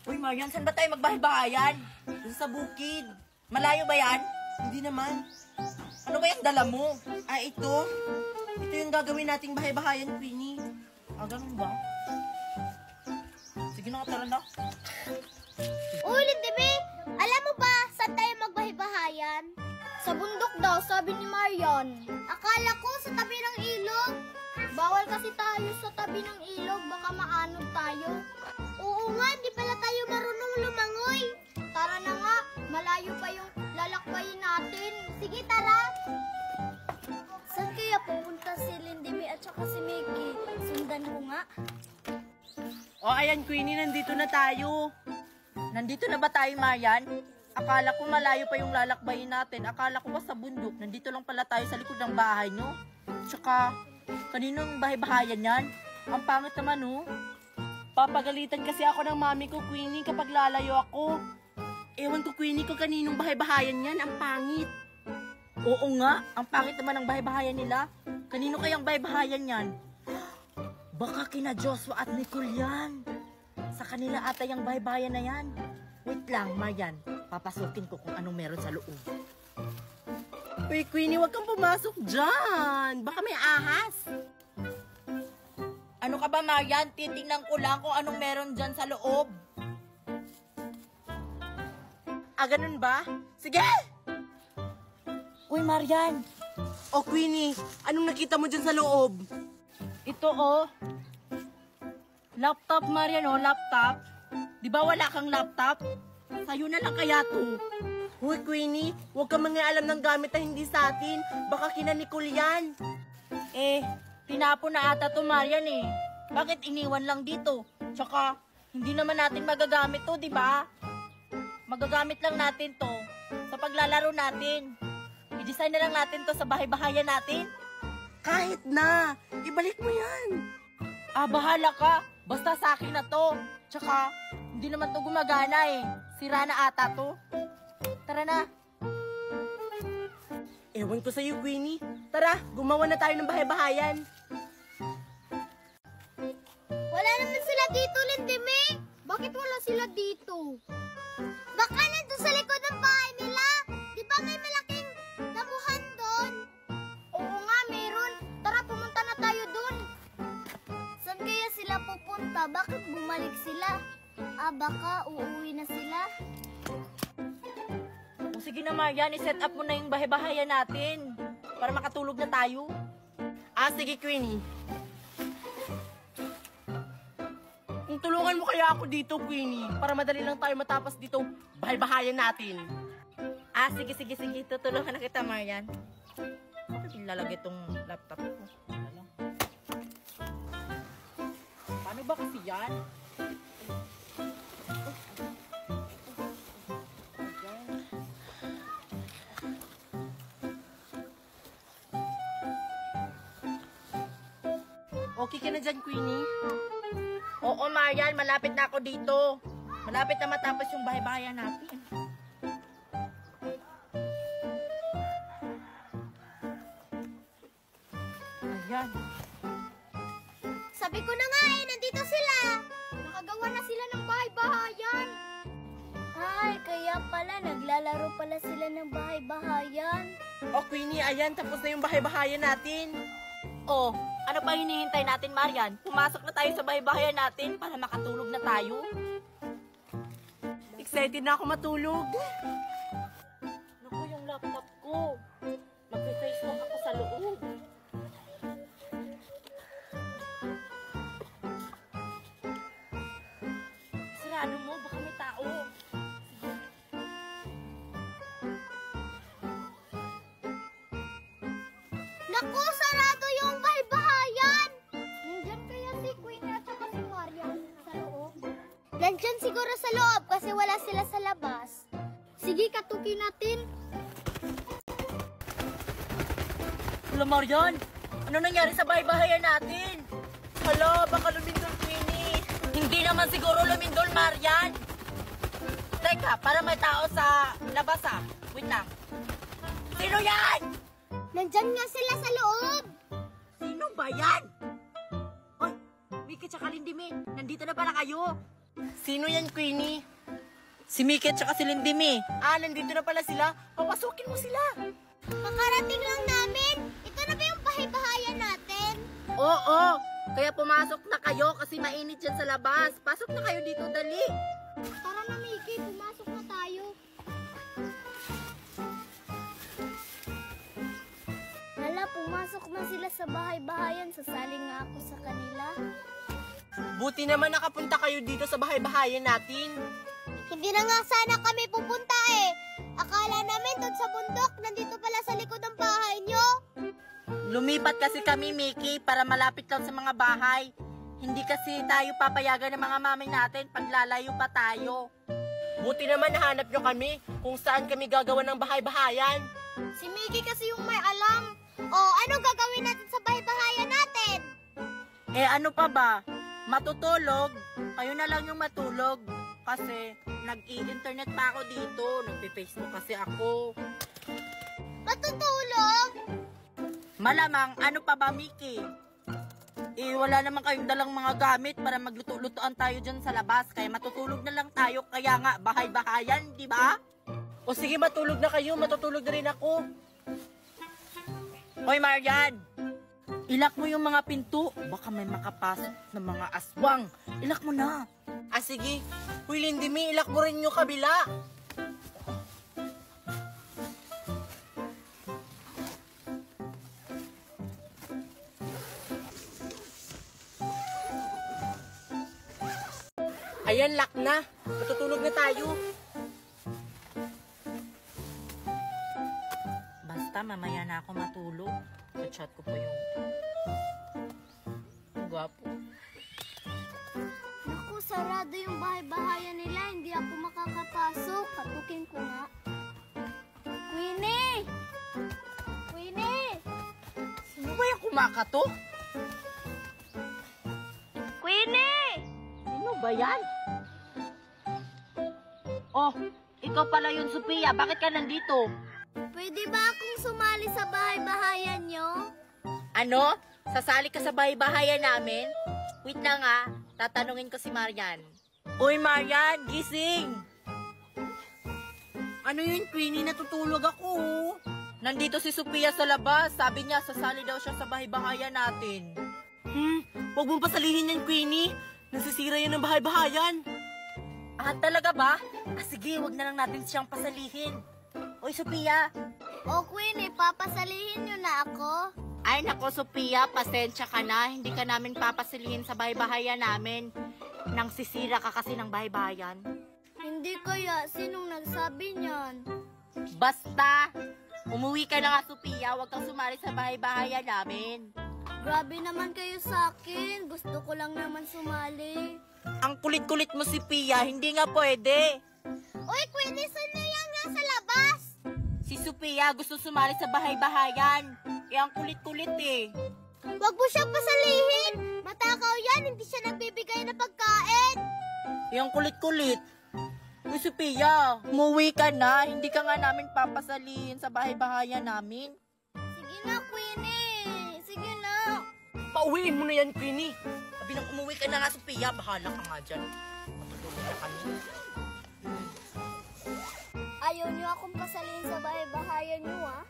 Uy, Marian, saan ba tayo magbahay-bahayan? Doon sa bukid. Malayo ba yan? Hindi naman. Ano ba yung dala mo? Ito. Ito yung gagawin nating bahay-bahayan, Queenie. Ganun ba? Sige na, tara na. Uy, Lindibe! Alam mo ba saan tayo magbahay-bahayan? Sa bundok daw, sabi ni Marian. Akala ko sa tabi ng ilog. Bawal kasi tayo sa tabi ng ilog, baka maanod tayo. Oo nga, di pala tayo marunong lumangoy. Tara na nga, malayo pa yung lalakbayin natin. Sige, tara! Saan kaya pupunta si Lindibe at saka si Mickey? Sundan ko nga. Ayan, Queenie, nandito na tayo. Nandito na ba tayo, Marian? Akala ko malayo pa yung lalakbayin natin. Akala ko ba sa bundok? Nandito lang pala tayo sa likod ng bahay, no? Tsaka, kaninong bahay-bahayan yan? Ang pangit naman, no? Papagalitan kasi ako ng mami ko, Queenie, kapag lalayo ako. Ewan ko, Queenie, ko kaninong bahay-bahayan yan. Ang pangit. Oo nga, ang pangit naman ng bahay-bahayan nila. Kanino kayang bahay-bahayan yan? Baka kina Joshua at Nicole yan. Sa kanila ata yung bahay-bahayan na yan. Wait lang, Marian. Papasukin ko kung anong meron sa loob. Uy, Queenie, huwag kang pumasok dyan. Baka may ahas. Ano ka ba, Marian? Titingnan ko lang kung anong meron dyan sa loob. Ganun ba? Sige! Uy, Marian. Queenie, anong nakita mo dyan sa loob? Ito, Laptop, Marian, laptop. Di ba wala kang laptop? Sa'yo na lang kaya to. Uy, Queenie, huwag ka mangialam ng gamit na hindi sa atin. Baka kina Nicole yan. Tinapon na ata to, Marian, Bakit iniwan lang dito? Tsaka, hindi naman natin magagamit to, di ba? Magagamit lang natin to sa paglalaro natin. I-design na lang natin to sa bahay-bahayan natin. Kahit na, ibalik mo yan. Bahala ka. Basta sa akin na to. Tsaka, hindi naman to gumagana Sira na ata to. Tara na. Ewan ko sa'yo, Queenie. Tara, gumawa na tayo ng bahay-bahayan. Wala naman sila dito, Lindibe. Bakit wala sila dito? Baka nandun sa likod ng bahay nila. Di ba may malaking damuhan doon? Oo nga, meron. Tara, pumunta na tayo doon. Saan kaya sila pupunta? Bakit bumalik sila? Baka uuwi na sila. Sige na, Marian, i-set up mo na yung bahay-bahayan natin para makatulog na tayo. Sige, Queenie. Tulungan mo kaya ako dito, Queenie, para madali lang tayo matapos dito bahay-bahayan natin. Sige. Tutulungan na kita, Marian. Bakit nilalagay itong laptop ko? Paano ba kasi yan? Okay ka na dyan, Queenie? Oo, Marian, malapit na ako dito. Malapit na matapos yung bahay-bahayan natin. Ayan. Sabi ko na nga nandito sila. Nakagawa na sila ng bahay-bahayan. Ay, kaya pala, naglalaro pala sila ng bahay-bahayan. Queenie, ayan, tapos na yung bahay-bahayan natin. Ano pa hinihintay natin, Marian? Pumasok na tayo sa bahay-bahayan natin para makatulog na tayo. Excited na ako matulog. Naku, yung laptop ko. Mag-face lock ako sa loob. Sarado mo, baka may tao. Naku, sarado yung bahay-bahayan! Nandyan kaya si Queen at saka si Marian sa loob? Nandyan siguro sa loob kasi wala sila sa labas. Sige, katukin natin. Hala, Marian! Ano nangyari sa bahay-bahayan natin? Hala, baka lumindol, Queenie. Hindi naman siguro lumindol, Marian. Teka, para may tao sa labas Wait lang. Sino yan? Nandyan nga sila sa loob. Sino ba yan? Mickey tsaka Lindibe, nandito na pala kayo. Sino yan, Queenie? Si Mickey at saka si Lindimi. Ah, nandito na pala sila. Papasukin mo sila. Kakarating lang namin. Ito na ba yung bahay-bahayan natin? Oo, kaya pumasok na kayo kasi mainit dyan sa labas. Pasok na kayo dito, dali. Tara na, Mickey. Pumasok na tayo. Hala, pumasok na sila sa bahay-bahayan. Sasali nga ako sa kanila. Buti naman nakapunta kayo dito sa bahay-bahayan natin. Hindi na nga sana kami pupunta eh. Akala namin doon sa bundok, nandito pala sa likod ng bahay nyo. Lumipat kasi kami, Mickey, para malapit lang sa mga bahay. Hindi kasi tayo papayagan ng mga mami natin pag lalayo pa tayo. Buti naman nahanap nyo kami kung saan kami gagawa ng bahay-bahayan. Si Mickey kasi yung may alam. O, ano gagawin natin sa bahay-bahayan natin? Eh ano pa ba? Matutulog? Kayo na lang yung matulog. Kasi nag-i-internet pa ako dito. Nagpe-Facebook kasi ako. Matutulog? Malamang, ano pa ba, Mickey? Eh, wala naman kayong dalang mga gamit para magluto-lutoan tayo dyan sa labas. Kaya matutulog na lang tayo. Kaya nga, bahay-bahayan, di ba? O sige, matulog na kayo. Matutulog na rin ako. Hoy, Marian! Ilak mo yung mga pinto. Baka may makapasok ng mga aswang. Ilak mo na. Ah, sige. Uy, Lindimi, ilak mo rin yung kabila. Ayan, lock na. Matutulog na tayo. Basta mamaya na ako matulog. Chat ko pa yung gwapo. Naku, sarado yung bahay-bahayan nila. Hindi ako makakapasok. Katukin ko nga. Queenie! Queenie! Sino ba yung kumakato? Queenie! Sino ba yan? Oh, ikaw pala yun, Sophia. Bakit ka nandito? Pwede ba akong sumali sa bahay-bahayan nyo? Ano? Sasali ka sa bahay-bahayan namin? Wait na nga, tatanungin ko si Marian. Uy, Marian, gising! Ano yun, Queenie? Natutulog ako. Nandito si Sophia sa labas. Sabi niya, sasali daw siya sa bahay-bahayan natin. Huwag mong pasalihin yan, Queenie. Nasisira yan ng bahay-bahayan. Ah, talaga ba? Ah, sige, wag na lang natin siyang pasalihin. Uy, Sophia! O Queenie, papasalihin nyo na ako? Ay, nako, Sophia, pasensya ka na. Hindi ka namin papasalihin sa bahay-bahayan namin. Nang sisira ka kasi ng bahay-bahayan. Hindi kaya, sinong nagsabi niyan? Basta, umuwi ka na nga, Sophia. Huwag kang sumali sa bahay-bahayan namin. Grabe naman kayo sa akin. Gusto ko lang naman sumali. Ang kulit-kulit mo, si Pia. Hindi nga pwede. Uy, Queenie, saan na yan nasa labas? Si Sophia gusto sumali sa bahay-bahayan. Eh, ang kulit-kulit eh. Huwag mo siyang pasalihin. Matakaw yan, hindi siya nagbibigay ng pagkain. Eh, ang kulit-kulit. Uy, Sophia, umuwi ka na. Hindi ka nga namin papasalihin sa bahay-bahayan namin. Sige na, Queenie. Sige na. Pauwiin mo na yan, Queenie. Sabi nang umuwi ka na nga, Sophia. Bahala ka nga dyan. Matutulog na kami. Ayaw niyo akong pasalihin sa bahay-bahayan niyo, ah.